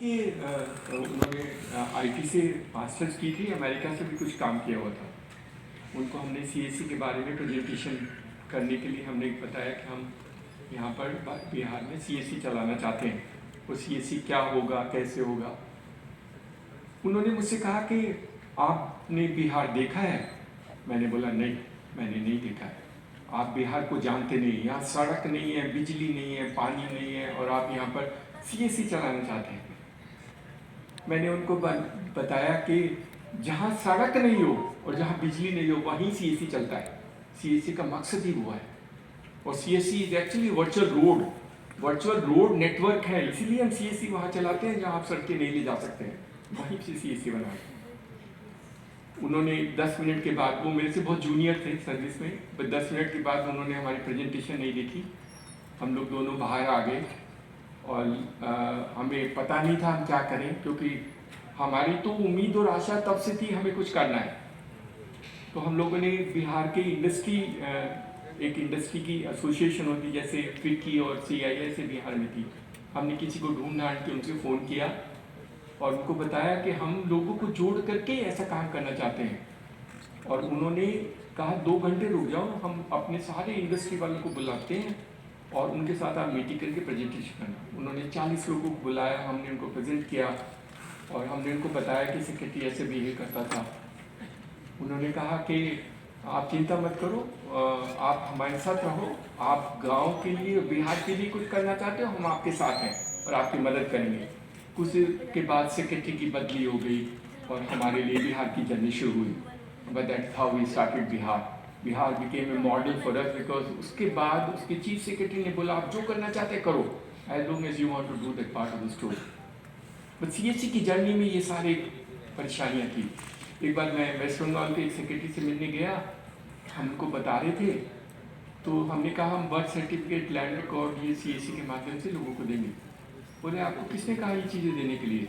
कि उन्होंने आईटी से मास्टर्स की थी, अमेरिका से भी कुछ काम किया हुआ था। उनको हमने सीएससी के बारे में प्रेजेंटेशन करने के लिए हमने बताया कि हम यहाँ पर बिहार में सीएससी चलाना चाहते हैं, और सीएससी क्या होगा, कैसे होगा। उन्होंने मुझसे कहा कि आपने बिहार देखा है? मैंने बोला नहीं, मैंने नहीं देखा है। आप बिहार को जानते नहीं, यहाँ सड़क नहीं है, बिजली नहीं है, पानी नहीं है, और आप यहाँ पर सीएससी चलाना चाहते हैं। मैंने उनको बताया कि जहाँ सड़क नहीं हो और जहाँ बिजली नहीं हो वहीं सीएससी चलता है। सीएससी का मकसद ही वो है, और CSC is actually virtual road network है, इसीलिए हम सीएससी वहाँ चलाते हैं जहाँ आप सड़कें नहीं ले जा सकते हैं, वहीं से सीएससी बना है। उन्होंने 10 मिनट के बाद, वो मेरे से बहुत जूनियर थे सर्विस में, बस 10 मिनट के बाद उन्होंने हमारी प्रेजेंटेशन नहीं देखी। हम लोग दोनों बाहर आ गए, और हमें पता नहीं था हम क्या करें, क्योंकि हमारी तो उम्मीद और आशा तब से थी हमें कुछ करना है। तो हम लोगों ने बिहार के एक इंडस्ट्री की एसोसिएशन होती जैसे फिक्की और सीआईआई से बिहार में थी, हमने किसी को ढूंढ ढांढ के उनसे फ़ोन किया और उनको बताया कि हम लोगों को जोड़ करके ऐसा काम करना चाहते हैं। और उन्होंने कहा 2 घंटे रुक जाओ, हम अपने सारे इंडस्ट्री वालों को बुलाते हैं और उनके साथ आप मीटिंग करके प्रेजेंटेशन करना। उन्होंने 40 लोगों को बुलाया, हमने उनको प्रेजेंट किया और हमने उनको बताया कि सेक्रेटरी ऐसे बिहेव करता था। उन्होंने कहा कि आप चिंता मत करो, आप हमारे साथ रहो, आप गांव के लिए, बिहार के लिए कुछ करना चाहते हो, हम आपके साथ हैं और आपकी मदद करेंगे। कुछ के बाद सेक्रेटरी की बदली हो गई और हमारे लिए बिहार की जर्नी शुरू हुई। But that's how we started Bihar. Bihar became a model for us, because उसके बाद उसके चीफ सेक्रेटरी ने बोला आप जो करना चाहते हैं करो, as long as you want to do that part of the story. But CSC की जर्नी में ये सारी परेशानियाँ थी। एक बार मैं वेस्ट बंगाल के एक सेक्रेटरी से मिलने गया, हमको बता रहे थे, तो हमने कहा हम बर्थ सर्टिफिकेट, लैंड रिकॉर्ड ये सीएससी के माध्यम से लोगों को देंगे। बोले आपको किसने कहा ये चीज़ें देने के लिए?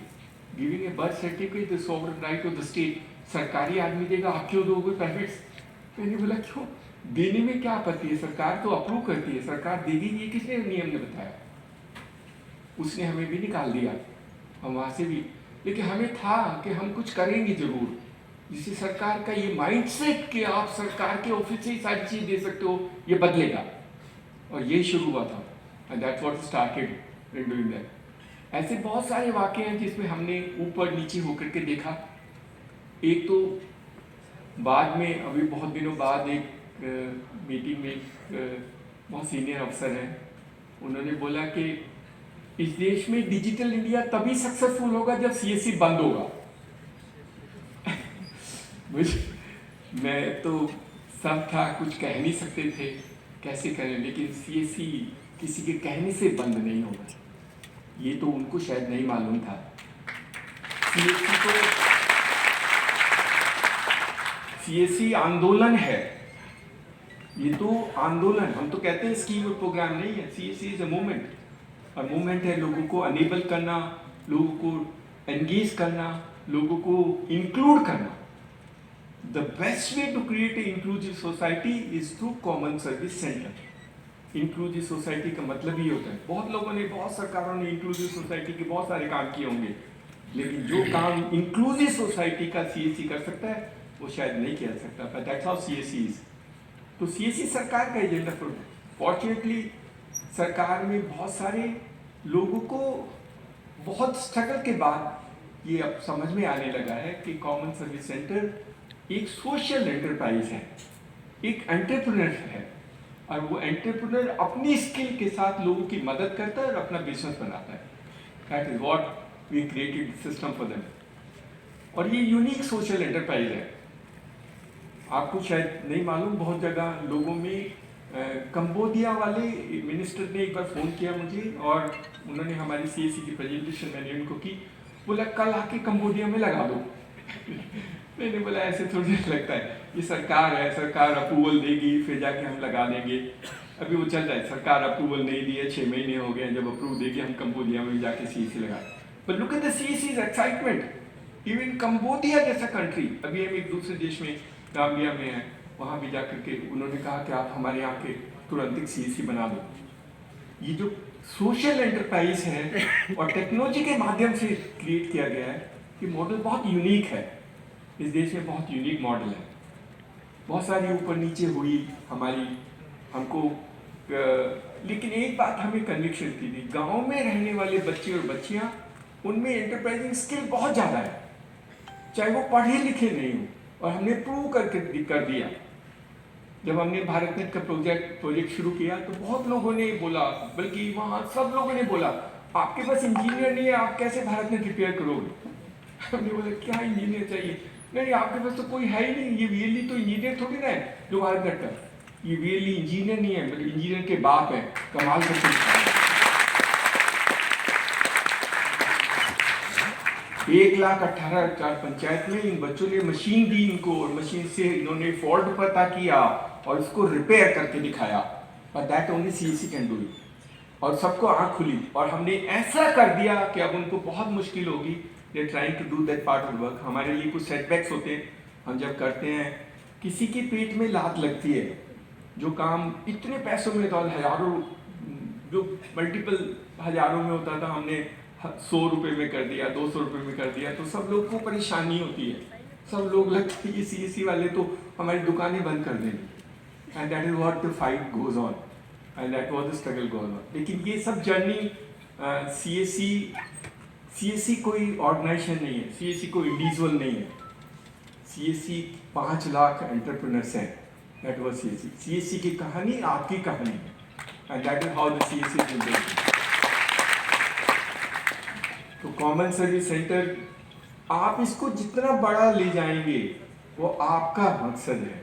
Giving a birth certificate the sovereign right of the state, सरकारी आदमी देगा, आप क्यों दोगे प्राइवेट? मैंने बोला क्यों, देने में क्या आपत्ति है, सरकार तो अप्रूव करती है, सरकार देगी, ये किसने नियम ने बताया? उसने हमें भी निकाल दिया, हम वहाँ से भी, लेकिन हमें था कि हम कुछ करेंगे जरूर, जिससे सरकार का ये माइंडसेट कि आप सरकार के ऑफिस से ही सारी चीज़ दे सकते हो, ये बदलेगा। और ये शुरू हुआ था, and that's what started in doing that. ऐसे बहुत सारे वाक़े हैं जिसमें हमने ऊपर नीचे होकर के देखा। एक तो बाद में, अभी बहुत दिनों बाद एक मीटिंग में बहुत सीनियर अफसर हैं, उन्होंने बोला कि इस देश में डिजिटल इंडिया तभी सक्सेसफुल होगा जब सीएससी बंद होगा। मैं तो सब था, कुछ कह नहीं सकते थे कैसे करें, लेकिन सीएससी किसी के कहने से बंद नहीं होगा, ये तो उनको शायद नहीं मालूम था। सीएससी आंदोलन है, ये तो आंदोलन, हम तो कहते हैं स्कीम और प्रोग्राम नहीं है। सीएससी इज अ मूवमेंट, और मूवमेंट है लोगों को अनेबल करना, लोगों को एंगेज करना, लोगों को इंक्लूड करना। The best way to create a inclusive society is through common service centre. Inclusive society का मतलब ही होता है, बहुत लोगों ने, बहुत सरकारों ने इंक्लूसिव सोसाइटी के बहुत सारे काम किए होंगे, लेकिन जो काम इंक्लूसिव सोसाइटी का सीएससी कर सकता है वो शायद नहीं किया सकता। But that's how CSC is. तो सीएससी सरकार का एजेंडा, फॉर्चुनेटली सरकार में बहुत सारे लोगों को बहुत स्ट्रगल के बाद ये अब समझ में आने लगा है कि कॉमन सर्विस सेंटर एक सोशल एंटरप्राइज है, एक एंटरप्रेन्योर है, और वो एंटरप्रेन्योर अपनी स्किल के साथ लोगों की मदद करता है और अपना बिजनेस बनाता है। That is what we created system for them. और ये यूनिक सोशल एंटरप्राइज है। आपको शायद नहीं मालूम, बहुत जगह लोगों में, कंबोडिया वाले मिनिस्टर ने एक बार फ़ोन किया मुझे और उन्होंने हमारी सीएससी की प्रेजेंटेशन मैंने उनको की, बोला कल आके कंबोडिया में लगा दो। मैंने बोला ऐसे थोड़ी लगता है, ये सरकार है, सरकार अप्रूवल देगी फिर जाके हम लगा देंगे। अभी वो चल रहा है, सरकार अप्रूवल नहीं दी है, 6 महीने हो गए, जब अप्रूव देगी हम कंबोडिया में जाके सीएससी लगाए। बट लुक एट द सीएससी's एक्साइटमेंट। इवन कंबोडिया जैसा कंट्री, अभी हम एक दूसरे देश में, गाम्बिया में है, वहाँ भी जाकर के उन्होंने कहा कि आप हमारे यहाँ के तुरंत एक सीएससी बना दो। ये जो सोशल एंटरप्राइज है और टेक्नोलॉजी के माध्यम से क्रिएट किया गया है। कि मॉडल बहुत यूनिक है, इस देश में बहुत यूनिक मॉडल है। बहुत सारी ऊपर नीचे हुई हमारी हमको लेकिन एक बात हमें कन्विक्शन की थी, गांव में रहने वाले बच्चे और बच्चियां, उनमें एंटरप्राइजिंग स्किल बहुत ज़्यादा है, चाहे वो पढ़े लिखे नहीं हो। और हमने प्रूव करके कर दिया। जब हमने भारत नेट का प्रोजेक्ट शुरू किया तो बहुत लोगों ने बोला, बल्कि वहाँ सब लोगों ने बोला, आपके पास इंजीनियर नहीं है, आप कैसे भारत नेट रिपेयर करोगे? हमने बोला क्या इंजीनियर चाहिए? नहीं, आपके पास तो कोई है ही नहीं, ये वीएलई तो इंजीनियर थोड़ी ना है जो भारत नेट का, ये वीएलई इंजीनियर नहीं है, मतलब इंजीनियर के बाप है, कमाल करके 1,18,000 पंचायत में इन बच्चों ने मशीन दी इनको, और मशीन से इन्होंने फॉल्ट पता किया और इसको रिपेयर करके दिखाया। और that only CSC can do it. और सबको आंख खुली और हमने ऐसा कर दिया कि अब उनको बहुत मुश्किल होगी। They trying to do that part of work. हमारे लिए कुछ सेटबैक्स होते हैं, हम जब करते हैं, किसी के पेट में लात लगती है, जो काम इतने पैसों में तो हजारों, जो मल्टीपल हजारों में होता था, हमने 100 रुपये में कर दिया, 200 रुपये में कर दिया, तो सब लोग को परेशानी होती है। सब लोग लगते हैं ये सीएससी वाले तो हमारी दुकानें बंद कर देंगे। And that is what the fight goes on and that was the struggle goes on. लेकिन ये सब जर्नी, सीएससी कोई ऑर्गेनाइजेशन नहीं है, सीएससी कोई इंडिविजुअल नहीं है। सीएससी 5 लाख एंटरप्रेन्योर्स हैं। That was CSC. सीएससी की कहानी आपकी कहानी है and that is how the CSC is built. तो कॉमन सर्विस सेंटर, आप इसको जितना बड़ा ले जाएंगे वो आपका मकसद है,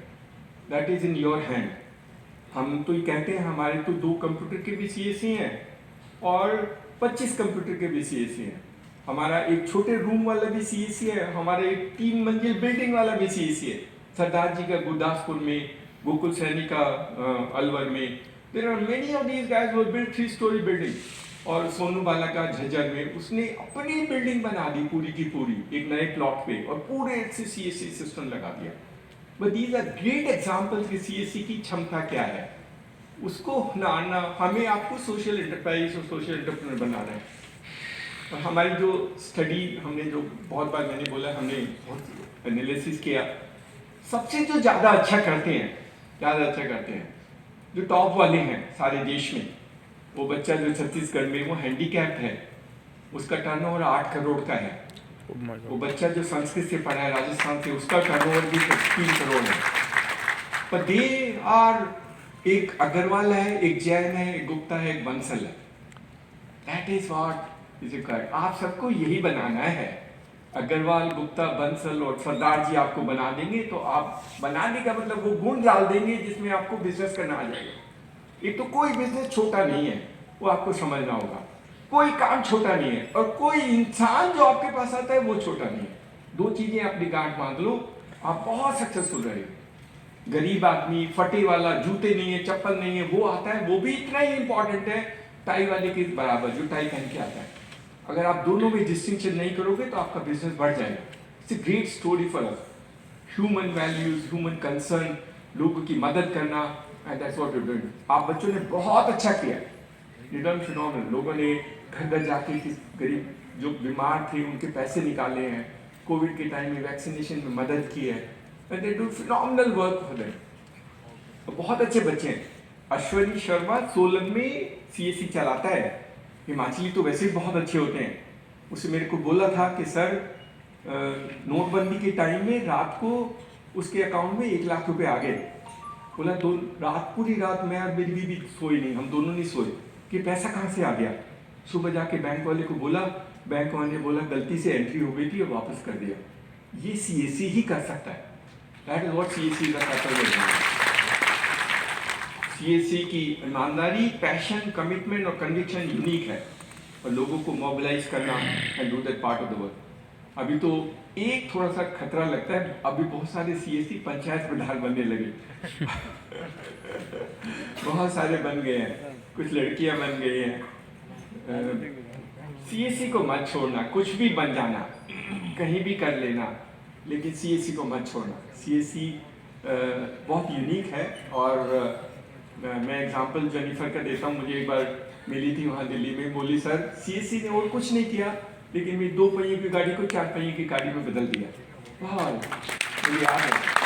that is in your hand. हम तो ये कहते हैं हमारे तो 2 कंप्यूटर के भी सीएससी हैं और 25 कंप्यूटर के भी सीएससी हैं। हमारा एक छोटे रूम वाला भी सीएससी है, हमारा एक 3 मंजिल बिल्डिंग वाला भी सीएससी है। सरदार जी का गुरदासपुर में, गोकुल सैनी का अलवर में, there are many of these guys who built 3 storey building. और सोनू बाला का झज्जर में उसने अपनी बिल्डिंग बना दी पूरी की पूरी एक नए प्लॉट पे और पूरे से सीएससी सिस्टम लगा दिया। But these are great examples कि सीएससी की क्षमता क्या है। उसको ना हमें आपको सोशल एंटरप्राइज और सोशल एंटरप्रेन्योर बनाना है। और हमारी जो स्टडी, हमने जो बहुत बार मैंने बोला, हमने बहुत एनालिसिस किया, सबसे जो ज़्यादा अच्छा करते हैं, जो टॉप वाले हैं सारे देश में, वो बच्चा जो छत्तीसगढ़ में वो हैंडीकैप्ड है, उसका टर्नओवर 8 करोड़ का है। वो बच्चा जो संस्कृत से पढ़ा है राजस्थान से, उसका टर्नओवर भी 3 करोड़ है। पर दे आर, एक अग्रवाल है, एक जैन है, एक गुप्ता है, एक बंसल है। That is what is required. आप सबको यही बनाना है। अग्रवाल, गुप्ता, बंसल और सरदार जी आपको बना देंगे, तो आप बनाने का मतलब वो गुण डाल देंगे जिसमें आपको बिजनेस करना आ जाएगा। एक तो कोई बिजनेस छोटा नहीं है, वो आपको समझना होगा। कोई काम छोटा नहीं है और कोई इंसान जो आपके पास आता है वो छोटा नहीं है। 2 चीजें अपनी गांठ बांध लो, आप बहुत सक्सेसफुल रहेंगे। गरीब आदमी, फटे वाला, जूते नहीं है, चप्पल नहीं है, वो आता है, वो भी इतना ही इंपॉर्टेंट है टाई वाले के बराबर जो टाई पहन के आता है। अगर आप दोनों में डिस्टिंक्शन नहीं करोगे तो आपका बिजनेस बढ़ जाएगा। It's a great story for us. Human values, human concern, लोगों की मदद करना, and that's what you doing. आप बच्चों ने बहुत अच्छा किया, यू डन फिनोमिनल। लोगों ने घर घर जाके किस गरीब जो बीमार थे उनके पैसे निकाले हैं, कोविड के टाइम में वैक्सीनेशन में मदद की है, and they do phenomenal work for them. बहुत अच्छे बच्चे हैं। अश्वनी शर्मा सोलन में सीएससी चलाता है। हिमाचली तो वैसे ही बहुत अच्छे होते हैं। उसने मेरे को बोला था कि सर, नोटबंदी के टाइम में रात को उसके अकाउंट में 1 लाख रुपए आ गए। बोला पूरी रात मैं और मेरी बीवी सोई नहीं, हम दोनों नहीं सोए कि पैसा कहाँ से आ गया। सुबह जाके बैंक वाले को बोला, बैंक वाले ने बोला गलती से एंट्री हो गई थी और वापस कर दिया। ये सीएससी ही कर सकता है। दैट इज व्हाट सीएससी का कर्तव्य। सीएससी की ईमानदारी, पैशन, कमिटमेंट और कन्विक्शन यूनिक है और लोगों को मोबिलाइज करना and do that part of the work. अभी तो एक थोड़ा सा खतरा लगता है, अभी बहुत सारे सीएससी पंचायत प्रधान बनने लगे बहुत सारे बन गए हैं, कुछ लड़कियां बन गई हैं। सीएससी को मत छोड़ना, कुछ भी बन जाना, कहीं भी कर लेना, लेकिन सीएससी को मत छोड़ना। सीएससी बहुत यूनिक है। और मैं एग्जांपल जेनिफर का देता हूँ। मुझे एक बार मिली थी वहाँ दिल्ली में, बोली सर सीएससी ने और कुछ नहीं किया, लेकिन मेरी 2 पहिए की गाड़ी को 4 पहिए की गाड़ी में बदल दिया। वाह, मुझे याद है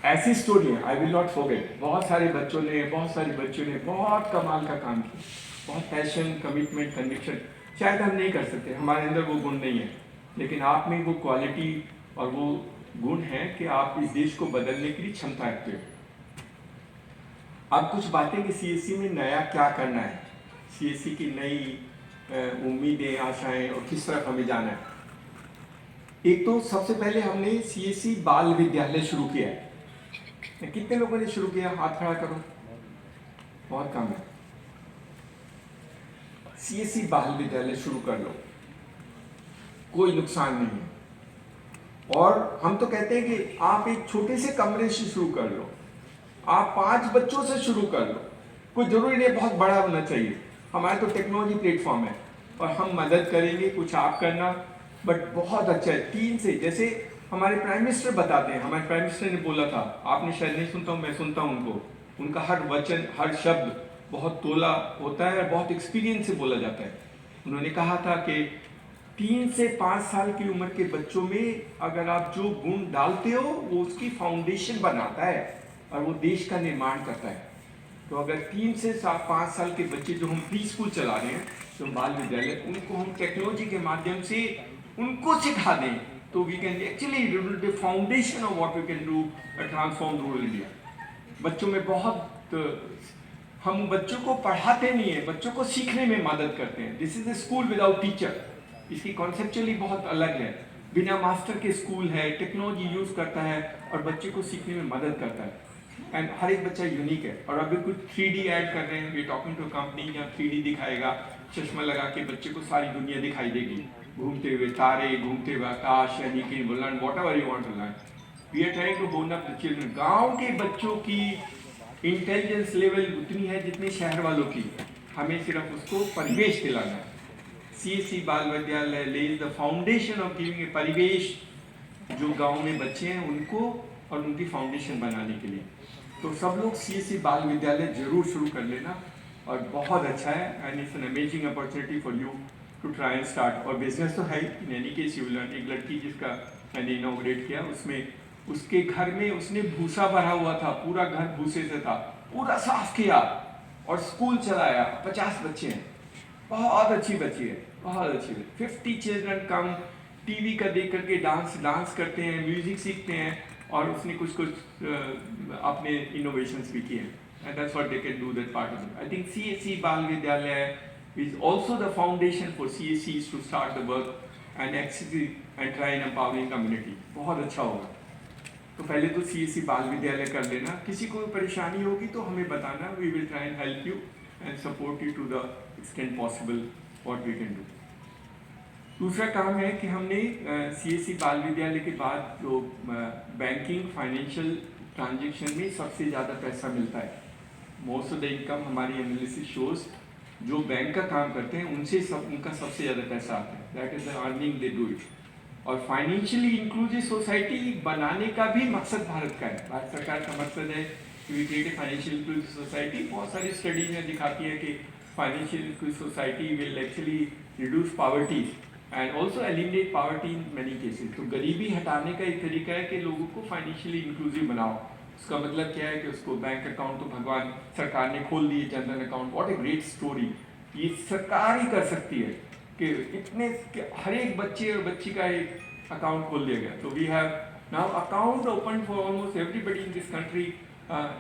ऐसी स्टोरी है, आई विल नॉट फॉरगेट। बहुत सारे बच्चों ने बहुत कमाल का काम किया, बहुत पैशन, कमिटमेंट, कन्विक्शन। शायद हम नहीं कर सकते, हमारे अंदर वो गुण नहीं है, लेकिन आप में वो क्वालिटी और वो गुण है कि आप इस देश को बदलने की क्षमता रखते हो। अब कुछ बातें कि सीएससी में नया क्या करना है, सीएससी की नई उम्मीदें, आशाएं और किस तरफ हमें जाना है। एक तो सबसे पहले हमने सीएससी बाल विद्यालय शुरू किया है। कितने लोगों ने शुरू किया? हाथ खड़ा करो, बहुत कम है। सीएससी बाल विद्यालय शुरू कर लो, कोई नुकसान नहीं है। और हम तो कहते हैं कि आप एक छोटे से कमरे से शुरू कर लो, आप 5 बच्चों से शुरू कर लो, कोई जरूरी नहीं बहुत बड़ा होना चाहिए। हमारे तो टेक्नोलॉजी प्लेटफॉर्म है और हम मदद करेंगे, कुछ आप करना, बट बहुत अच्छा है। 3 से, जैसे हमारे प्राइम मिनिस्टर बताते हैं, हमारे प्राइम मिनिस्टर ने बोला था, आपने शायद नहीं सुनता हूँ, मैं सुनता हूँ उनको, उनका हर वचन, हर शब्द बहुत तोला होता है और बहुत एक्सपीरियंस से बोला जाता है। उन्होंने कहा था कि 3 से 5 साल की उम्र के बच्चों में अगर आप जो गुण डालते हो वो उसकी फाउंडेशन बनाता है और वो देश का निर्माण करता है। तो अगर 3 से 5 साल के बच्चे जो हम प्री स्कूल चला रहे हैं, जो बाल विद्यालय, उनको हम टेक्नोलॉजी के माध्यम से उनको सिखा दें, तो we can actually the foundation of what we can do transform rural India. बच्चों में बहुत, हम बच्चों को पढ़ाते नहीं है, बच्चों को सीखने में मदद करते हैं। This is a school without teacher, इसकी कॉन्सेप्चुअली बहुत अलग है। बिना मास्टर के स्कूल है, टेक्नोलॉजी यूज करता है और बच्चे को सीखने में मदद करता है। एंड हर एक बच्चा यूनिक है। और अभी कुछ 3D ऐड कर रहे हैं, वी टॉकिंग टू कंपनी, या 3D दिखाएगा, चश्मा लगा के बच्चे को सारी दुनिया दिखाई देगी, घूमते हुए तारे, घूमते हुए आकाश, यानी कि learn whatever you want to learn. We are trying to born up the children. गाँव के बच्चों की इंटेलिजेंस लेवल उतनी है जितनी शहर वालों की, हमें सिर्फ उसको परिवेश दिलाना है। सीएससी बाल विद्यालय लेज the foundation of giving a परिवेश जो गांव में बच्चे हैं उनको और उनकी फाउंडेशन बनाने के लिए। तो सब लोग सीएससी बाल विद्यालय जरूर शुरू कर लेना, और बहुत अच्छा है and it's an amazing opportunity for you to try and start. और बिजनेस तो है ही, in any case you learn. एक लड़की जिसका मैंने इनॉग्रेट किया, उसमें उसके घर में उसने भूसा भरा हुआ था, पूरा घर भूसे से था, पूरा साफ किया और स्कूल चलाया। 50 बच्चे हैं, बहुत अच्छी बच्ची है, बहुत अच्छी है। 50 चिल्ड्रन कम, टीवी का देख करके डांस करते हैं, म्यूजिक सीखते हैं, और उसने कुछ अपने इनोवेशंस भी किए हैं। And that's what they can do that part of it. I think CSC बाल विद्यालय is also the foundation for CSCs to start the work and actually and try and empowering community। बहुत अच्छा होगा। तो पहले तो CSC बाल विद्यालय कर लेना, किसी को परेशानी होगी तो हमें बताना, we will try and help you and support you to the extent possible what we can do। दूसरा काम है कि हमने CSC बाल विद्यालय के बाद जो बैंकिंग फाइनेंशियल ट्रांजेक्शन में सबसे ज़्यादा पैसा मिलता है, मोस्ट ऑफ द इनकम, हमारी एनालिसिस शोज जो बैंक का काम करते हैं उनसे उनका सबसे ज़्यादा पैसा आता है। That is the earning they do it. और फाइनेंशियली इंक्लूसिव सोसाइटी बनाने का भी मकसद भारत का है। भारत सरकार का मकसद है कि we create a financial inclusive society. बहुत सारी स्टडीज में दिखाती है कि financial inclusive society will actually reduce poverty and also eliminate poverty in many cases. तो गरीबी हटाने का एक तरीका है कि लोगों को फाइनेंशियली इंक्लूसिव बनाओ। उसका मतलब क्या है कि उसको बैंक अकाउंट तो भगवान सरकार ने खोल दिए, Jan Dhan account, what a great story. ये सरकार ही कर सकती है कि इतने हर एक बच्चे और बच्ची का एक अकाउंट खोल दिया गया। तो we have now account open for almost everybody in this country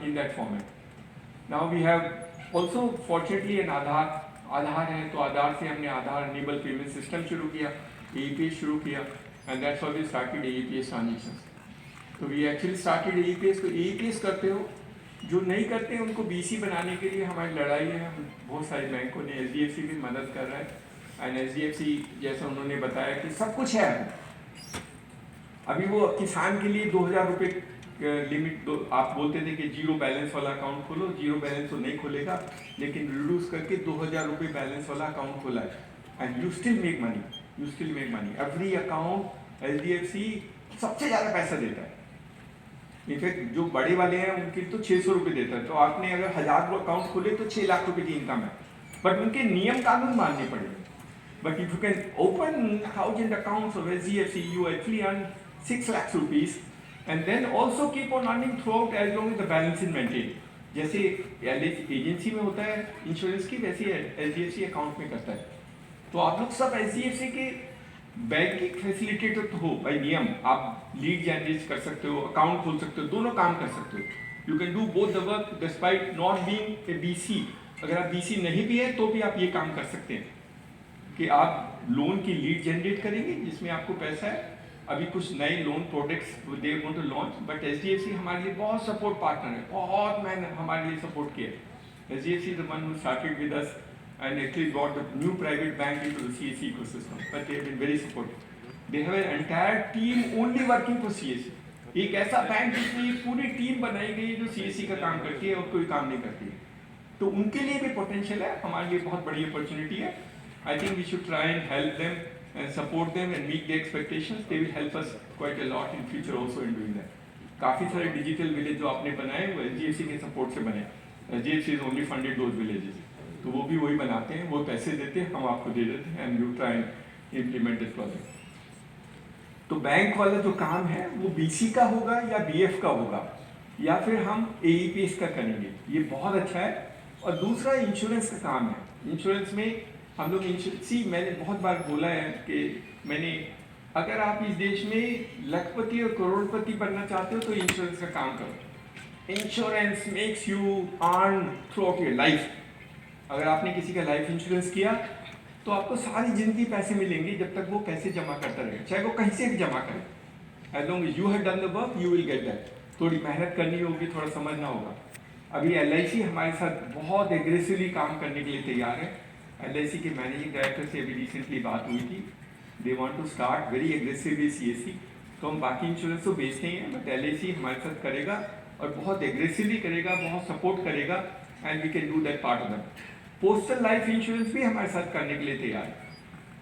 in that format. Now we have also fortunately an Aadhaar है, तो आधार से हमने आधार इनेबल पेमेंट सिस्टम शुरू किया, AEPS शुरू किया, and that's how we started AEPS transactions. तो we actually started AEPS। तो AEPS करते हो, जो नहीं करते हैं उनको BC बनाने के लिए हमारी लड़ाई है। बहुत सारे बैंकों ने, HDFC भी मदद कर रहा है, एंड HDFC जैसा उन्होंने बताया कि सब कुछ है। अभी वो किसान के लिए 2000 रुपये लिमिट आप बोलते थे कि जीरो बैलेंस वाला अकाउंट खोलो, जीरो बैलेंस तो नहीं खोलेगा, लेकिन रिड्यूस करके 2000 रुपये बैलेंस वाला अकाउंट खोला है, and you still make money. Every account HDFC सबसे ज़्यादा पैसा देता है। इनफैक्ट जो बड़े वाले हैं उनके तो 600 रुपये देता है, तो आपने अगर 1000 अकाउंट खोले तो 6 लाख रुपए की इनकम है, बट उनके नियम कानून मानने पड़ेंगे. But if you can open 1,000 accounts of SGFC, you actually earn 6 lakhs rupees and then also keep on earning throughout as long as the balance is maintained. जैसे एजेंसी में होता है इंश्योरेंस की, वैसे SGFC अकाउंट में करता है. तो आप लोग सब SGFC के बैंकिंग फैसिलिटेटर तो हो भाई नियम. आप लीड जनरेट कर सकते हो, अकाउंट खोल सकते हो, दोनों काम कर सकते हो. You can do both the work despite not being a BC. अगर आप BC नहीं भी है तो भी आप ये काम कर सकते हैं कि आप लोन की लीड जनरेट करेंगे जिसमें आपको पैसा है. अभी कुछ नए loan products they want to launch, but SDFC हमारे लिए बहुत सपोर्ट पार्टनर है, बहुत मैंने हमारे लिए सपोर्ट किया. SDFC is the one who started with us and actually brought the new private bank into the CSC ecosystem, but they have been very supportive. They have an entire team only working for CSC. एक ऐसा bank जिसमें एक पूरी team बनाई गई है जो CSC का काम करती है और कोई काम नहीं करती है. तो उनके लिए भी पोटेंशियल है, हमारे लिए बहुत बड़ी अपॉर्चुनिटी है. I think we should try and help them and support them and meet their expectations. They will help us quite a lot in future also in doing that. काफ़ी सारे डिजिटल विलेज जो आपने बनाए वो SGFC के support से बने. SGFC is only funded those villages. तो वो भी वही बनाते हैं, वो पैसे देते हैं, हम आपको दे देते हैं, and you try and implement this project. तो बैंक वाला जो काम है वो BC का होगा या BF का होगा या फिर हम AEPS का करेंगे, ये बहुत अच्छा है. और दूसरा इंश्योरेंस का काम है. इंश्योरेंस में हम लोग मैंने बहुत बार बोला है कि अगर आप इस देश में लखपति और करोड़पति बनना चाहते हो तो इंश्योरेंस का काम करो. Insurance makes you earn through out your life. अगर आपने किसी का लाइफ इंश्योरेंस किया तो आपको सारी जिंदगी पैसे मिलेंगे जब तक वो पैसे जमा करता रहेगा, चाहे वो कहीं से भी जमा करे. As long as you have done the work you will get that. थोड़ी मेहनत करनी होगी, थोड़ा समझना होगा. अभी LIC हमारे साथ बहुत एग्रेसिवली काम करने के लिए तैयार है. LIC के मैनेजिंग डायरेक्टर से अभी रिसेंटली बात हुई थी. They want to start very aggressively CSC. तो हम बाकी इंश्योरेंस तो बेचते ही हैं, बट LIC हमारे साथ करेगा और बहुत एग्रेसिवली करेगा, बहुत सपोर्ट करेगा, and we can do that part of that. Postal life insurance भी हमारे साथ करने के लिए तैयार है,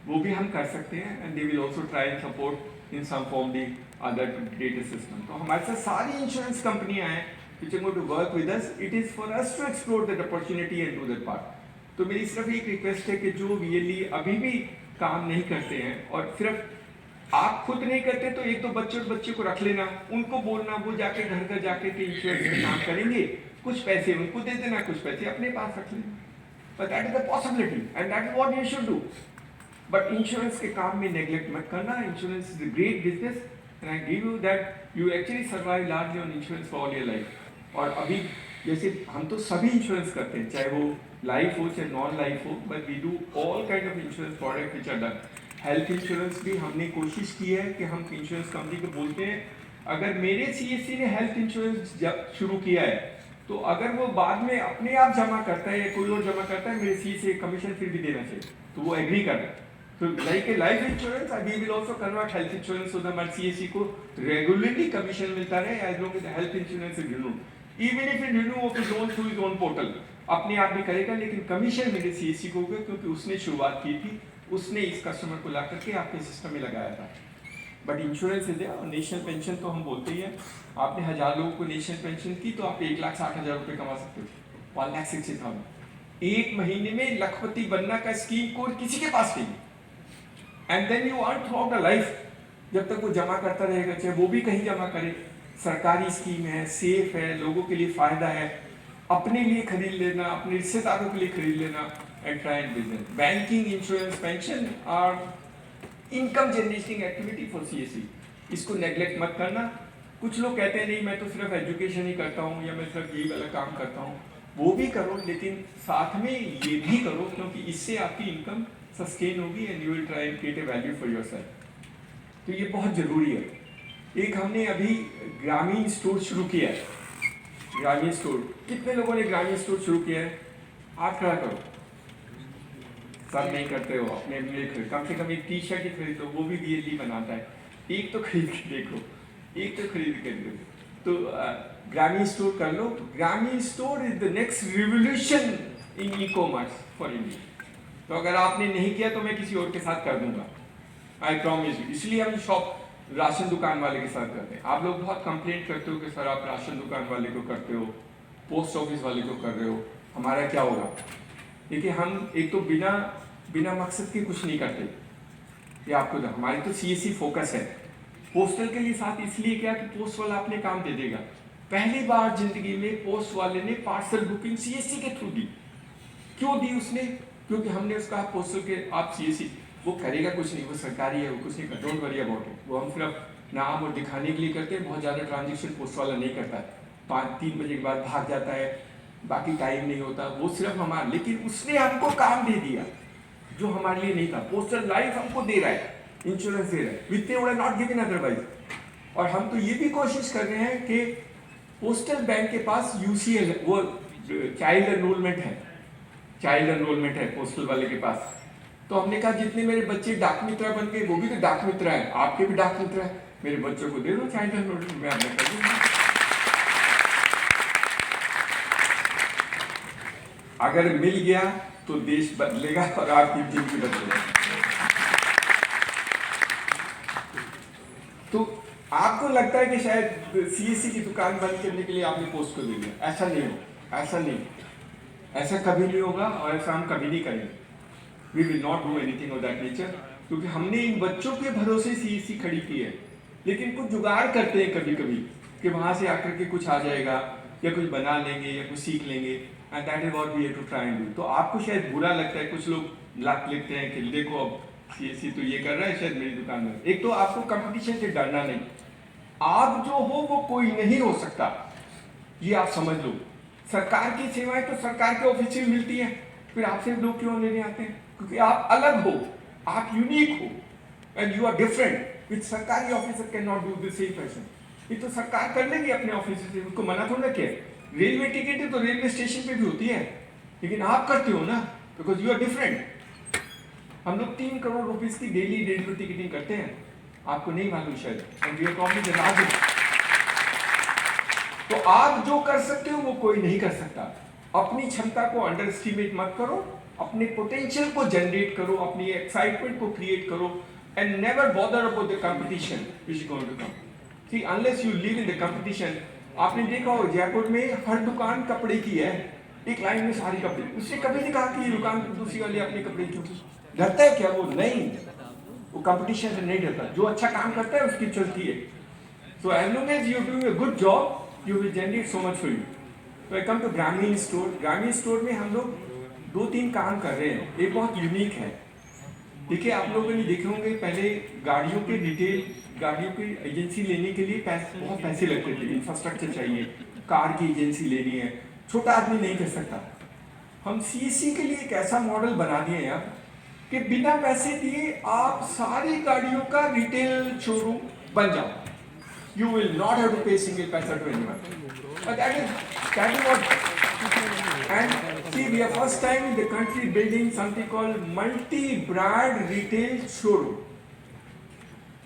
वो भी हम कर सकते हैं. And they will also try and support in some form the other data system. तो हमारे साथ सारी इंश्योरेंस कंपनियां हैं which are going to work with us. It is for us to explore that opportunity and do that part. तो मेरी सिर्फ एक रिक्वेस्ट है कि जो VLE अभी भी काम नहीं करते हैं और सिर्फ आप खुद नहीं करते तो एक तो बच्चे को रख लेना, उनको बोलना वो जाके घर घर जाके के इंश्योरेंस में काम करेंगे, कुछ पैसे उनको दे देना, कुछ पैसे अपने पास रख लेना. But that is the possibility and that is what you should do. But insurance के काम में neglect मत करना. Insurance is a great business and I give you that you actually survive largely on insurance for all your life. और अभी जैसे हम तो सभी इंश्योरेंस करते हैं, चाहे वो लाइफ हो चाहे नॉन लाइफ हो, but we do all kind of insurance product which are done. Health insurance भी हमने कोशिश की है कि हम इंश्योरेंस कंपनी को बोलते हैं अगर मेरे CSC ने हेल्थ इंश्योरेंस शुरू किया है तो अगर वो बाद में अपने आप जमा करता है या कोई और जमा करता है मेरे CSC कमीशन फिर भी देना चाहिए. तो वो एग्री कर रहे हैं. तो like a life insurance we will also convert health insurance so that हमारे CSC को रेगुलरली कमीशन मिलता रहे as long as health insurance is renewed. Even if it renew of his own through his own portal, अपने आप भी करेगा लेकिन commission मेरे CSC को होगा क्योंकि उसने शुरुआत की थी, उसने इस कस्टमर को ला करके आपके सिस्टम में लगाया था. बट इंश्योरेंस है और नेशनल पेंशन तो हम बोलते ही हैं. आपने 1000 लोगों को नेशनल पेंशन की तो आप 1,60,000 रुपये कमा सकते हो. 1,60,000 एक महीने में लखपति बनना का स्कीम कोड किसी के पास नहीं. And then you earn throughout a life. जब तक वो जमा करता रहेगा, चाहे वो भी कहीं जमा करे, सरकारी स्कीम है, सेफ है, लोगों के लिए फायदा है. अपने लिए खरीद लेना, अपने रिश्तेदारों के लिए खरीद लेना and try and business. Banking, insurance, pension are income generating activity for CSC. इसको नेग्लेक्ट मत करना. कुछ लोग कहते हैं नहीं मैं तो सिर्फ एजुकेशन ही करता हूँ या मैं सिर्फ यही वाला काम करता हूँ. वो भी करो लेकिन साथ में ये भी करो क्योंकि इससे आपकी इनकम सस्टेन होगी and you will try and create a value for yourself. तो ये बहुत ज़रूरी है. एक हमने अभी ग्रामीण स्टोर शुरू किया है. ग्रामीण स्टोर, कितने लोगों ने ग्रामीण स्टोर शुरू किया है? हाथ खड़ा करो. सब नहीं करते हो. अपने लिए कम से कम एक T-शर्ट ही खरीदो, वो भी VLE बनाता है. एक तो खरीद के देखो, एक तो खरीद के देखो. तो ग्रामीण स्टोर कर लो. Gramin store is the next revolution in e-commerce for India. तो अगर आपने नहीं किया तो मैं किसी और के साथ कर दूंगा, आई प्रॉमिस यू. इसलिए हम शॉप राशन दुकान वाले के साथ करते हैं। आप लोग बहुत कंप्लेंट करते हो कि सर आप राशन दुकान वाले को करते हो, पोस्ट ऑफिस वाले को कर रहे हो, हमारा क्या होगा? देखिए हम एक तो बिना मकसद के कुछ नहीं करते, ये आपको हमारी तो CSC फोकस है। पोस्टल के लिए साथ इसलिए क्या कि पोस्ट वाला अपने काम दे देगा। पहली बार जिंदगी में पोस्ट वाले ने पार्सल बुकिंग CSC के थ्रू दी। क्यों दी उसने? क्योंकि हमने उसका पोस्टल के आप CSC वो करेगा कुछ नहीं, वो सरकारी है, वो कुछ नहीं कर, डोंट वरी अबाउट इट। वो हम सिर्फ नाम और दिखाने के लिए करते हैं। बहुत ज़्यादा ट्रांजेक्शन पोस्ट वाला नहीं करता है, 5-3 बजे के बाद भाग जाता है, बाकी टाइम नहीं होता, वो सिर्फ हमारा। लेकिन उसने हमको काम दे दिया जो हमारे लिए नहीं था। पोस्टल लाइफ हमको दे रहा है, इंश्योरेंस दे रहा है, which they would not given otherwise. और हम तो ये भी कोशिश कर रहे हैं कि पोस्टल बैंक के पास UCL वो चाइल्ड एनरोलमेंट है पोस्टल वाले के पास। तो हमने कहा जितने मेरे बच्चे डाक मित्र बन गए, वो भी तो डाक मित्र हैं, आपके भी डाक मित्र हैं, मेरे बच्चों को दे दो चाइल्ड एनरोलमेंट में। आपने कर दूंगा। अगर मिल गया तो देश बदलेगा और आपकी जिंदगी बदलेगी। तो आपको लगता है कि शायद CSC की दुकान बंद करने के लिए आपने पोस्ट को दे दिया, ऐसा नहीं हो, ऐसा कभी नहीं होगा और ऐसा हम कभी नहीं करेंगे। We will not do anything of that nature, क्योंकि हमने इन बच्चों के भरोसे CSC खड़ी की है। लेकिन कुछ जुगाड़ करते हैं कभी कभी कि वहाँ से आकर के कुछ आ जाएगा या कुछ बना लेंगे या कुछ सीख लेंगे, and that is what we have to try and do. तो आपको शायद बुरा लगता है, कुछ लोग लाख लिखते हैं कि देखो अब CSC तो ये कर रहा है, शायद मेरी दुकान में। एक तो आपको कंपटीशन से डरना नहीं, आप जो हो वो कोई नहीं हो सकता, ये आप समझ लो। सरकार की सेवाएं तो सरकार के ऑफिस में मिलती है, फिर आपसे लोग क्यों लेने आते हैं? क्योंकि आप अलग हो, आप यूनिक हो, एंड यू आर डिफरेंट, विच सरकारी officer can not do the same person. ये तो सरकार कर लेगी अपने ऑफिस से, उसको मना थोड़ा क्या है। रेलवे टिकट है तो रेलवे स्टेशन पे भी होती है, लेकिन आप करते हो ना, बिकॉज यू आर डिफरेंट। हम लोग 3 करोड़ रुपीस की डेली रेलवे टिकटिंग करते हैं, आपको नहीं मालूम शायद, and we are probably the largest. तो आप जो कर सकते हो वो कोई नहीं कर सकता। अपनी क्षमता को अंडर एस्टिमेट मत करो, अपने पोटेंशियल को जनरेट करो, अपनी एक्साइटमेंट को क्रिएट करो, and never bother about the competition which is going to come. See unless you live in the competition. आपने देखा हो जयपुर में हर दुकान कपड़े की है, एक लाइन में सारी कपड़े। उसने कभी नहीं कहा कि ये दुकान दूसरी वाली अपने कपड़े की। डरता है क्या वो? नहीं, वो कंपटीशन से नहीं डरता। जो अच्छा काम करता है उसकी चलती है। So as long as you are doing a good job, you will generate so much for you. So I come to ग्रामीण स्टोर। ग्रामीण स्टोर में हम लोग 2-3 काम कर रहे हैं, एक बहुत यूनिक है। देखिए आप लोगों ने देखे होंगे पहले गाड़ियों के डिटेल, गाड़ियों की एजेंसी लेने के लिए बहुत पैसे लगते थे, इंफ्रास्ट्रक्चर चाहिए, कार की एजेंसी लेनी है, छोटा आदमी नहीं कर सकता। हम CSC के लिए एक ऐसा मॉडल बना दिए हैं कि बिना पैसे दिए आप सारी गाड़ियों का रिटेल शोरूम बन जाओ। You will not have to pay single paisa to anyone. But that is what. And see, we are first time in the country building something called multi-brand retail showroom.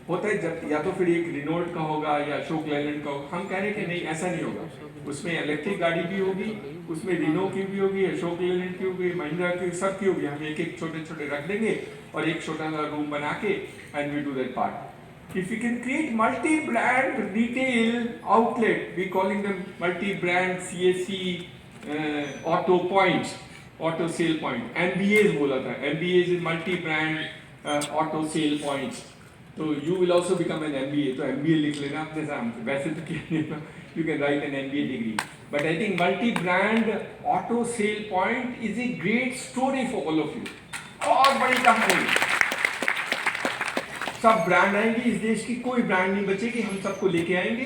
होता है जब या तो फिर एक Renault का होगा या अशोक लेलैंड का होगा। हम कह रहे हैं कि नहीं, ऐसा नहीं होगा। उसमें इलेक्ट्रिक गाड़ी भी होगी, उसमें रिनो की भी होगी, अशोक लेलैंड की होगी, महिंद्रा की, सब की होगी। हम एक छोटे रख देंगे और एक छोटा सा रूम बना के and we do that part. If we can create multi-brand retail outlet, we calling them multi-brand CSC auto points, auto sale point, MBAs बोला था, MBAs is multi-brand auto sale points. So you will also become an MBA, तो MBA लिख लेना अपने सामने, वैसे तो क्या नहीं, you can write an MBA degree. But I think multi-brand auto sale point is a great story for all of you. और बड़ी कहानी। सब ब्रांड आएंगे इस देश की, कोई ब्रांड नहीं बचेगी, हम सबको लेके आएंगे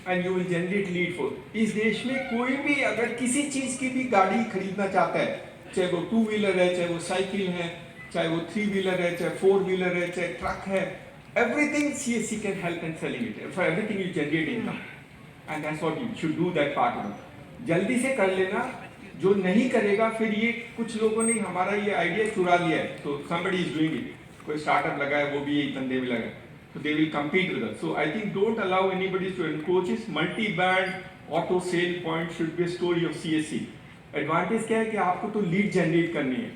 and you will generate lead for. इस देश में कोई भी अगर किसी चीज की भी गाड़ी खरीदना चाहता है, चाहे वो 2 व्हीलर है, चाहे वो साइकिल है, चाहे वो 3 व्हीलर है, चाहे 4 व्हीलर है, चाहे ट्रक है, everything CSC can help in selling it. For everything you generate income, and that's what you should do that part. जल्दी से कर लेना, जो नहीं करेगा फिर ये कुछ लोगों ने हमारा ये आइडिया चुरा लिया है, तो somebody is doing it। कोई स्टार्टअप लगा है, वो भी यही धंधे में लगा है, so they will compete with us. So I think don't allow anybody to encroach this. Multi-brand auto sale point should be a story of CSC. Advantage क्या है कि आपको तो लीड जनरेट करनी है,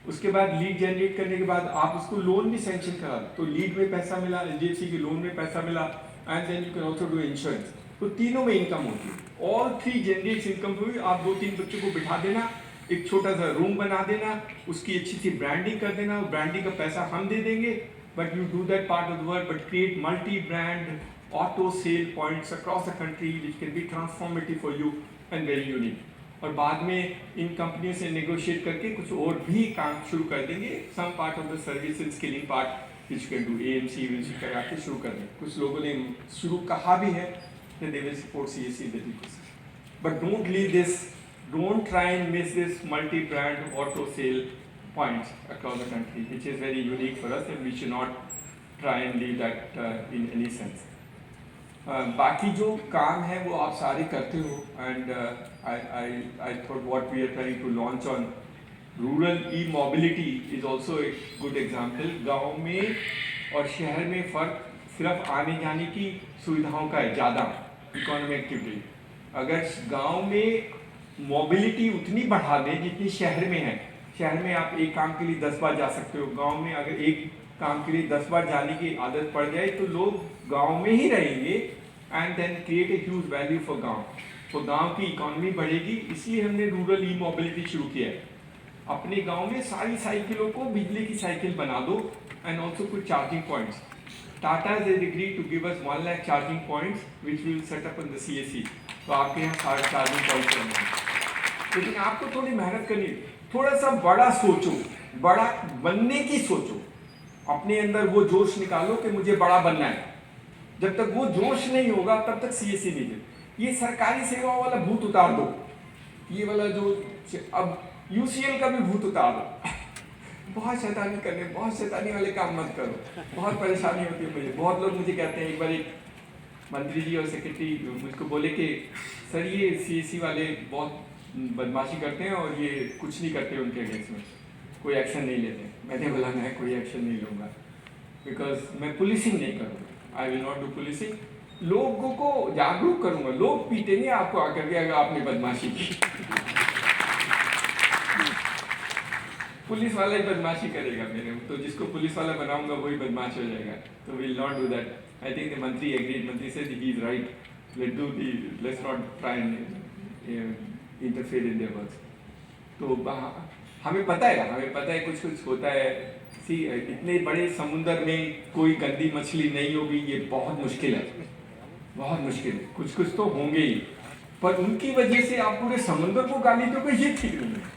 उसके बाद लीड जनरेट करने के बाद आप उसको लोन भी सैंक्शन करा दो, तो लीड में पैसा मिला, एचडीएफसी के लोन में पैसा मिला, and then you can also do insurance. तो तीनों में इनकम होती है, ऑल थ्री जनरेट्स इनकम हुई। आप 2-3 बच्चों को बिठा देना, एक छोटा सा रूम बना देना, उसकी अच्छी सी ब्रांडिंग कर देना, ब्रांडिंग का पैसा हम दे देंगे, but you do that part of the work, but create multi brand auto sale points across the country which can be transformative for you and very unique. और बाद में इन कंपनियों से नेगोशिएट करके कुछ और भी काम शुरू कर देंगे, some part of the service and skilling part which can do AMC करा के शुरू कर देंगे। कुछ लोगों ने शुरू कहा भी है that they will support CSC in that ecosystem. But don't leave this, don't try and miss this multi-brand auto sale points across the country, which is very unique for us, and we should not try and leave that in any sense. बाकी जो काम है वो आप सारे करते हो, and I thought what we are trying to launch on rural e-mobility is also a good example. गाँव में और शहर में फ़र्क सिर्फ आने जाने की सुविधाओं का है, ज़्यादा इकोनॉमिक एक्टिविटी। अगर गांव में मोबिलिटी उतनी बढ़ा दें जितनी शहर में है, शहर में आप एक काम के लिए 10 बार जा सकते हो, गांव में अगर एक काम के लिए 10 बार जाने की आदत पड़ जाए तो लोग गांव में ही रहेंगे, and then create a huge value for गांव। तो गांव की इकोनॉमी बढ़ेगी, इसलिए हमने रूरल ई मोबिलिटी शुरू किया है। अपने गांव में सारी साइकिलों को बिजली की साइकिल बना दो, एंड ऑल्सो कुछ charging points. Tata has agreed to give us 1 lakh charging points, which we will set up in the CSC. तो आपके यहाँ सारे चार्जिंग पॉइंट्स होंगे, लेकिन आपको थोड़ी मेहनत करनी, थोड़ा सा बड़ा सोचो, बड़ा बनने की सोचो, अपने अंदर वो जोश निकालो कि मुझे बड़ा बनना है। जब तक वो जोश नहीं होगा तब तक CSC नहीं दे। ये सरकारी सेवा वाला भूत उतार दो, ये वाला जो अब UCL का भी भूत उतार दो। बहुत शैतानी करने, बहुत शैतानी वाले काम मत करो, बहुत परेशानी होती है मुझे। बहुत लोग मुझे कहते हैं, एक बार एक मंत्री जी और सेक्रेटरी मुझको बोले कि सर ये CSC वाले बहुत बदमाशी करते हैं और ये कुछ नहीं करते, उनके अगेंस्ट में कोई एक्शन नहीं लेते। मैंने बोला मैं कोई एक्शन नहीं लूँगा, बिकॉज मैं पुलिसिंग नहीं करूँगा, I will not do policing. लोगों को जागरूक करूँगा, लोग पीटेंगे आपको आकर के अगर आपने बदमाशी की। पुलिस वाला ही बदमाशी करेगा मेरे, तो जिसको पुलिस वाला बनाऊंगा वही बदमाश हो जाएगा, तो will not do that. I think the मंत्री एग्रीड, मंत्री said he is right, let's not try and interfere in their work. तो हमें पता है कुछ कुछ होता है। सी इतने बड़े समुंदर में कोई गंदी मछली नहीं होगी, ये बहुत मुश्किल है, बहुत मुश्किल है। कुछ कुछ तो होंगे ही, पर उनकी वजह से आप पूरे समुंदर को गाली दोगे, ये ठीक नहीं है।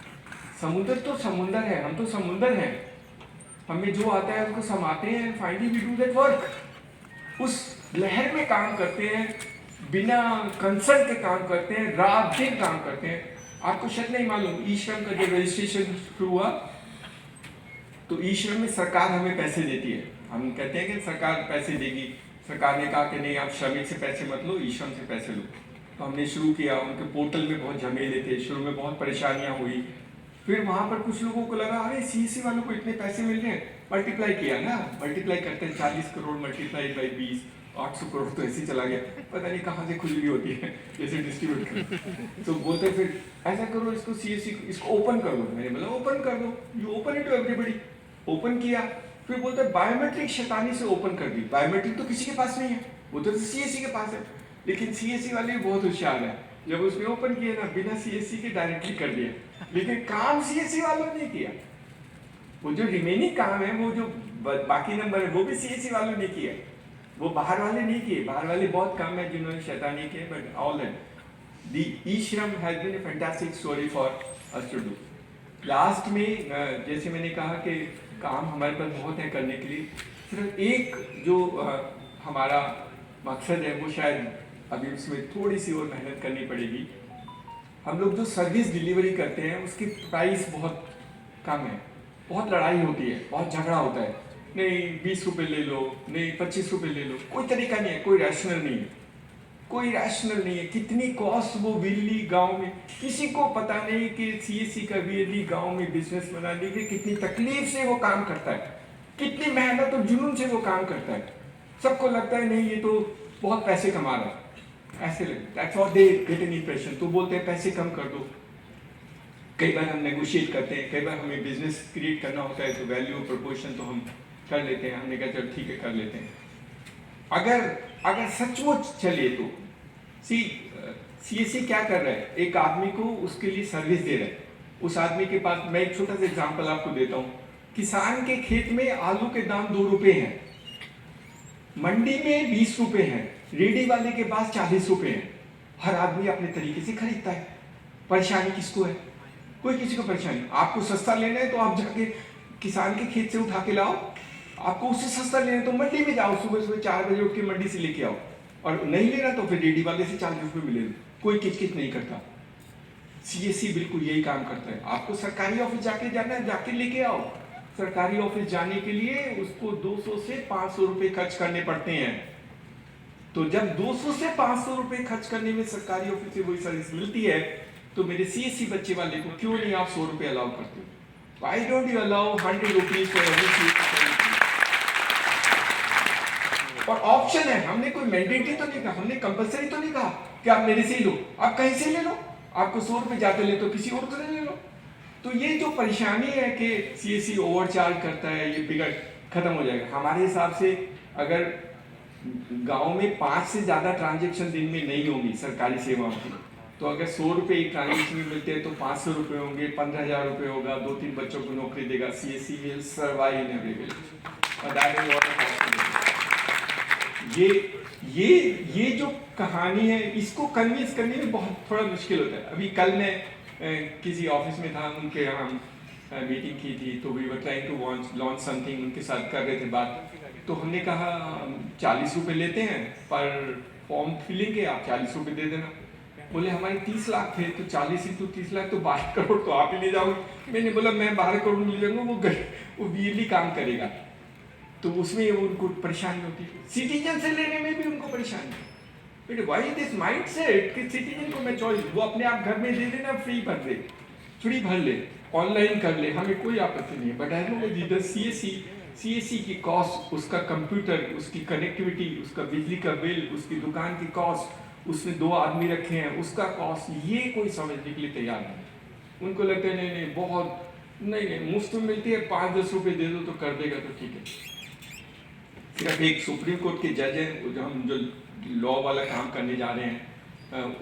समुंदर तो समुंदर है, हम तो समुंदर हैं, हमें जो आता है उसको समाते हैं, finally we do that work. उस लहर में काम करते हैं, बिना कंसर्न के काम करते हैं, रात दिन काम करते हैं। आपको शायद नहीं मालूम, ई श्रम का जब रजिस्ट्रेशन शुरू हुआ तो ई श्रम में सरकार हमें पैसे देती है। हम कहते हैं कि सरकार पैसे देगी, सरकार ने कहा कि नहीं आप श्रमिक से पैसे मत लो, ई श्रम से पैसे लो। तो हमने शुरू किया, उनके पोर्टल में बहुत झमेले थे, शुरू में बहुत परेशानियाँ हुई। फिर वहाँ पर कुछ लोगों को लगा अरे CSC वालों को इतने पैसे मिल रहे हैं, मल्टीप्लाई किया ना, मल्टीप्लाई करते हैं 40 करोड़ मल्टीप्लाई बाई 20, 800 करोड़ तो ऐसे ही चला गया, पता नहीं कहाँ से खुजली होती है जैसे डिस्ट्रीब्यूट कर। तो बोलते फिर ऐसा करो, इसको CSC इसको ओपन कर दो। मैंने बोला ओपन कर दो, you open it to everybody. Open किया, फिर बोलते बायोमेट्रिक शैतानी से ओपन कर दी। बायोमेट्रिक तो किसी के पास नहीं है, वो तो CSC के पास है, लेकिन CSC वाले भी बहुत होशियार है, जब उसने ओपन किया ना बिना CSC के डायरेक्टली कर दिया, लेकिन काम CSC वालों ने किया। वो जो रिमेनिंग काम है, वो जो बाकी नंबर है, वो भी CSC वालों ने किया, वो बाहर वाले नहीं किए। बाहर वाले बहुत कम है जिन्होंने शैतानी किए, but all that the e-Shram has been a fantastic story for us to do. Last में जैसे मैंने कहा कि काम हमारे पास बहुत है करने के लिए, सिर्फ एक जो हमारा मकसद है वो शायद अभी उसमें थोड़ी सी और मेहनत करनी पड़ेगी। हम लोग जो सर्विस डिलीवरी करते हैं उसकी प्राइस बहुत कम है, बहुत लड़ाई होती है, बहुत झगड़ा होता है, नहीं 20 रुपये ले लो, नहीं 25 रुपये ले लो, कोई तरीका नहीं है, कोई रैशनल नहीं है, कोई रैशनल नहीं है। कितनी कॉस्ट वो बिल्ली गांव में, किसी को पता नहीं कि CSC का बिल्ली गांव में बिजनेस बनाने के कितनी तकलीफ से वो काम करता है, कितनी मेहनत और जुनून से वो काम करता है। सबको लगता है नहीं ये तो बहुत पैसे कमा रहा है, ऐसे लगता है, that's what they get an impression. तो बोलते हैं पैसे कम कर दो, कई बार हम नेगोशिएट करते हैं, कई बार हमें बिजनेस क्रिएट करना होता है तो वैल्यू प्रोपोर्शन तो हम कर लेते हैं। हमने कहा चलो ठीक है कर लेते हैं। अगर सचमुच चले तो सीएससी क्या कर रहा है, एक आदमी को उसके लिए सर्विस दे रहा है। उस आदमी के पास, मैं एक छोटा सा एग्जांपल आपको देता हूँ, किसान के खेत में आलू के दाम 2 रुपए हैं, मंडी में 20 रुपए हैं, रेडी वाले के पास 40 रुपए हैं। हर आदमी अपने तरीके से खरीदता है। परेशानी किसको है? कोई किसी को परेशानी। आपको सस्ता लेना है तो आप जाके किसान के खेत से उठा के लाओ, आपको उससे सस्ता लेना है तो मंडी में जाओ, सुबह सुबह 4 बजे उठ के मंडी से लेके आओ, और नहीं लेना तो फिर रेडी वाले से 40 रुपये मिलेगा। कोई किचकिच नहीं करता। सीएससी बिल्कुल यही काम करता है। आपको सरकारी ऑफिस जाके जाना है, जाके लेके आओ। सरकारी ऑफिस जाने के लिए उसको 200 से 500 रुपए खर्च करने पड़ते हैं। तो जब 200 से 500 रुपए खर्च करने में सरकारी ऑफिस से वही सर्विस मिलती है, तो मेरे सीएससी बच्चे वाले को क्यों नहीं आप 100 रुपए अलाउ करते हो? Why don't you allow 100 rupees for every CSC? और ऑप्शन है, हमने कोई मैंडेटरी तो नहीं कहा, हमने कंपलसरी तो नहीं कहा कि आप मेरे से ही लो, आप कहीं से ले लो। आपको 100 रुपए जाते ले तो किसी और से ले लो। तो ये जो परेशानी है कि सीएससी ओवरचार्ज करता है, ये बिगड़ खत्म हो जाएगा हमारे हिसाब से। अगर गांव में 5 से ज़्यादा ट्रांजेक्शन दिन में नहीं होंगी सरकारी सेवाओं की, तो अगर 100 रुपये एक ट्रांजेक्शन में मिलते हैं तो 500 रुपये होंगे, 15,000 रुपये होगा, 2-3 बच्चों को नौकरी देगा। CSC will survive in every village. ये जो कहानी है, इसको कन्विंस करने में बहुत थोड़ा मुश्किल होता है। अभी कल मैं किसी ऑफिस में था, उनके यहाँ मीटिंग की थी, तो we were trying to launch something, उनके साथ कर रहे थे बात। तो हमने कहा 40 रुपये लेते हैं पर फॉर्म फिलिंग के, आप 40 रुपये दे देना। बोले हमारे 30 लाख थे, तो 40 इंटू 30 लाख तो 12 करोड़ तो आप ही ले जाओगे। मैंने बोला मैं 12 करोड़ ले जाऊंगा, वो वीरली काम करेगा। तो उसमें उनको परेशानी होती है। सिटीजन से लेने में भी उनको परेशानी है। व्हाई दिस माइंडसेट कि सिटीजन को मैं चॉइस, वो अपने आप घर में दे देना, फ्री भर दे, फ्री भर ले, ऑनलाइन कर ले, हमें कोई आपत्ति नहीं है। बट आई नो इधर सीएससी की कॉस्ट, उसका कंप्यूटर, उसकी कनेक्टिविटी, उसका बिजली का बिल, उसकी दुकान की कॉस्ट, उसने 2 आदमी रखे हैं, उसका कॉस्ट, ये कोई समझने के लिए तैयार नहीं। उनको लगता है नहीं बहुत नहीं मुफ्त में मिलती है, 5-10 रुपये दे दो तो कर देगा, तो ठीक है। सिर्फ एक सुप्रीम कोर्ट के जज हैं जो हम जो लॉ वाला काम करने जा रहे हैं,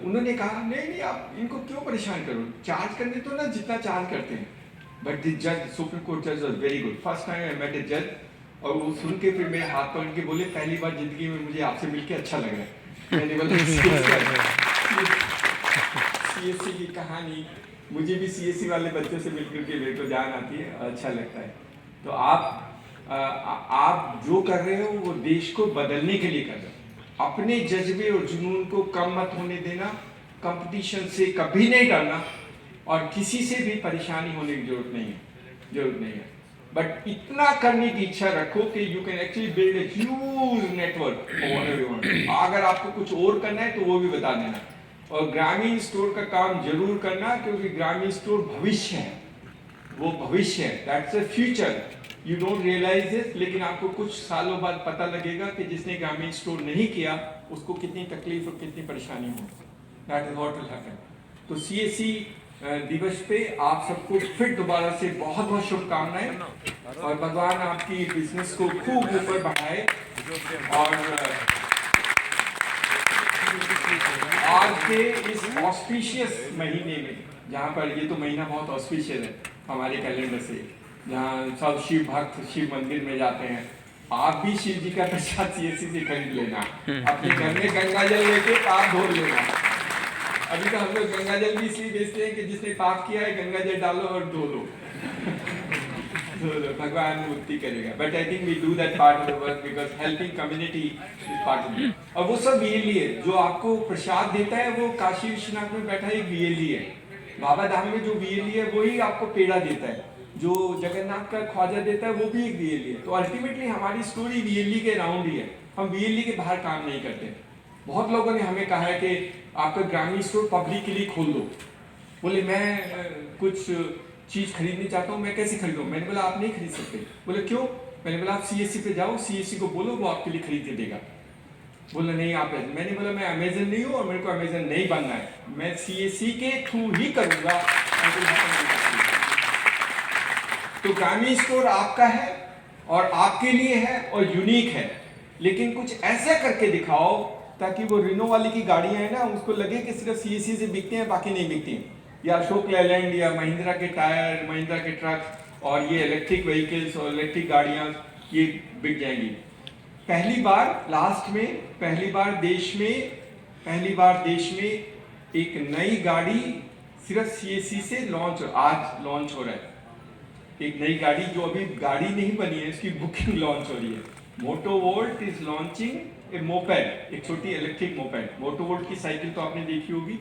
उन्होंने कहा नहीं आप इनको क्यों परेशान करो, चार्ज करने तो ना जितना चार्ज करते हैं। बट द जज, सुप्रीम कोर्ट जज was very good. First time I met ए जज, और वो सुन के फिर मेरे हाथ पकड़ के बोले पहली बार जिंदगी में मुझे आपसे मिलके अच्छा लग रहा है। मैंने बोला सीएससी की कहानी, मुझे भी सीएससी वाले बच्चों से मिलकर के मेरे को जान आती है, अच्छा लगता है। तो आप जो कर रहे हो वो देश को बदलने के लिए कर रहे हो। अपने जज्बे और जुनून को कम मत होने देना, कंपटीशन से कभी नहीं डरना, और किसी से भी परेशानी होने की जरूरत नहीं है। बट इतना करने की इच्छा रखो कि you can actually build a huge network. अगर आपको कुछ और करना है तो वो भी बता देना। और ग्रामीण स्टोर का काम जरूर करना, क्योंकि ग्रामीण स्टोर भविष्य है, वो भविष्य है, that's a future. You don't realise this, लेकिन आपको कुछ सालों बाद पता लगेगा कि जिसने ग्रामीण स्टोर नहीं किया उसको कितनी तकलीफ और कितनी परेशानी हो। That is what will happen. तो सीएससी दिवस पे आप सबको फिर दोबारा से बहुत बहुत शुभकामनाएं, और भगवान आपकी बिजनेस को खूब ऊपर बढ़ाए। और आज के इस ऑस्पिशियस महीने में, जहाँ पर ये तो महीना बहुत ऑस्पिशियस है हमारे कैलेंडर से, जहाँ सब शिव भक्त शिव मंदिर में जाते हैं, आप भी शिव जी का प्रसाद सीएससी से खरीद लेना, अपने घर में गंगा जल लेके पाप धो लेना। अभी तो हम लोग गंगा जल भी इसलिए बेचते हैं कि जिसने पाप किया है गंगा जल डालो और धो लो। भगवान मुक्ति करेगा। But I think we do that part of the work because helping community is part of it. और वो सब वीएलई है, जो आपको प्रसाद देता है वो काशी विश्वनाथ में बैठा एक वीएलई है। बाबा धाम में जो वीएलई है वही आपको पेड़ा देता है, जो जगन्नाथ का ख्वाजा देता है वो भी एक वीएलई है। तो अल्टीमेटली हमारी स्टोरी वीएलई के राउंड ही है, हम वीएलई के बाहर काम नहीं करते। बहुत लोगों ने हमें कहा है कि आपका ग्रामीण स्टोर पब्लिक के लिए खोल दो। बोले मैं कुछ चीज़ खरीदनी चाहता हूँ, मैं कैसे खरीदूँ? मैंने बोला आप नहीं खरीद सकते। बोले क्यों? मैंने बोला आप सीएससी पे जाओ, सीएससी को बोलो वो आपके लिए खरीद के देगा। बोला नहीं आप। मैंने बोला मैं अमेजन नहीं हूँ और मेरे को अमेजन नहीं बनना है, मैं सीएससी के थ्रू ही करूँगा। will happen in Kashmir. तो ग्रामीण स्टोर आपका है और आपके लिए है और यूनिक है, लेकिन कुछ ऐसा करके दिखाओ ताकि वो रिनो वाली की गाड़ियां हैं ना, उसको लगे कि सिर्फ सीएससी से बिकते हैं, बाकी नहीं बिकती हैं, या अशोक लेलैंड या महिंद्रा के टायर, महिंद्रा के ट्रक और ये इलेक्ट्रिक व्हीकल्स और इलेक्ट्रिक गाड़ियां ये बिक जाएंगी। पहली बार देश में एक नई गाड़ी सिर्फ सीएससी से आज लॉन्च हो रहा है। एक नई गाड़ी जो अभी गाड़ी नहीं बनी है, इसकी बुकिंग लॉन्च हो रही है। Motovolt is launching A moped, एक छोटी इलेक्ट्रिक मोपेड। मोटोवोल्ट की साइकिल तो आपने देखी होगी,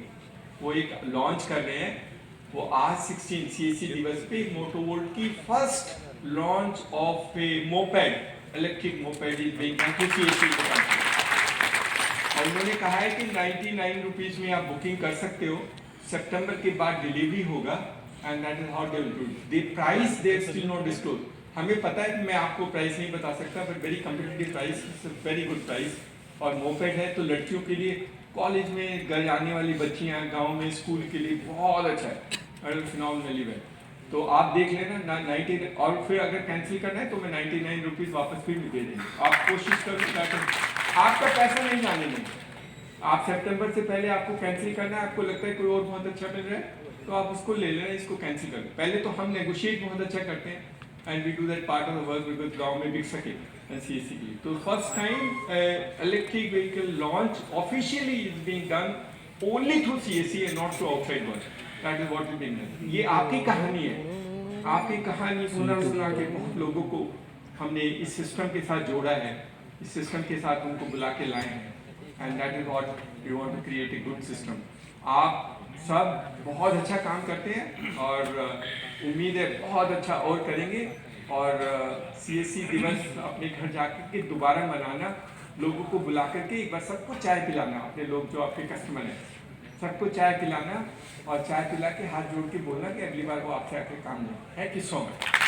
वो एक लॉन्च कर रहे हैं। वो आज 16 सीएससी दिवस पे मोटोवोल्ट की first launch of A moped, electric moped is being done through CSC के पास। और उन्होंने कहा है कि 99 रुपीज में आप बुकिंग कर सकते हो, सितंबर के बाद डिलीवरी होगा, and that is how they will do it. The price they still not disclose. हमें पता है कि मैं आपको प्राइस नहीं बता सकता, but very competitive price, very good price. और मोपेड है तो लड़कियों के लिए, कॉलेज में घर आने वाली बच्चियाँ, गांव में स्कूल के लिए बहुत अच्छा है, फिनॉमिनली वेल। तो आप देख लेना 90, और फिर अगर कैंसिल करना है तो मैं 99 रुपीज़ वापस फिर दे देंगे। आप कोशिश करो, आपका पैसा नहीं जाने देंगे। आप सितंबर से पहले आपको कैंसिल करना है, आपको लगता है कोई और बहुत अच्छा मिल रहा है तो आप उसको ले लेना, इसको कैंसिल कर। पहले तो हम नेगोशिएट बहुत अच्छा करते हैं, and we do that part of the work because गाँव में बिक सके सीएससी की। तो first time electric vehicle launch officially is being done only through CSC and not through outside world. That is what is being done. ये आपकी कहानी है, आपकी कहानी सुना के बहुत लोगों को हमने इस सिस्टम के साथ जोड़ा है, इस सिस्टम के साथ उनको बुला के लाए हैं, and that is what we want to create a good system. आप सब बहुत अच्छा काम करते हैं और उम्मीद है बहुत अच्छा और करेंगे। और सीएससी दिवस अपने घर जाकर के दोबारा मनाना, लोगों को बुला करके एक बार सबको चाय पिलाना, अपने लोग जो आपके कस्टमर हैं सबको चाय पिलाना, और चाय पिला के हाथ जोड़ के बोलना कि अगली बार वो आपसे आके काम लें। Thank you so much.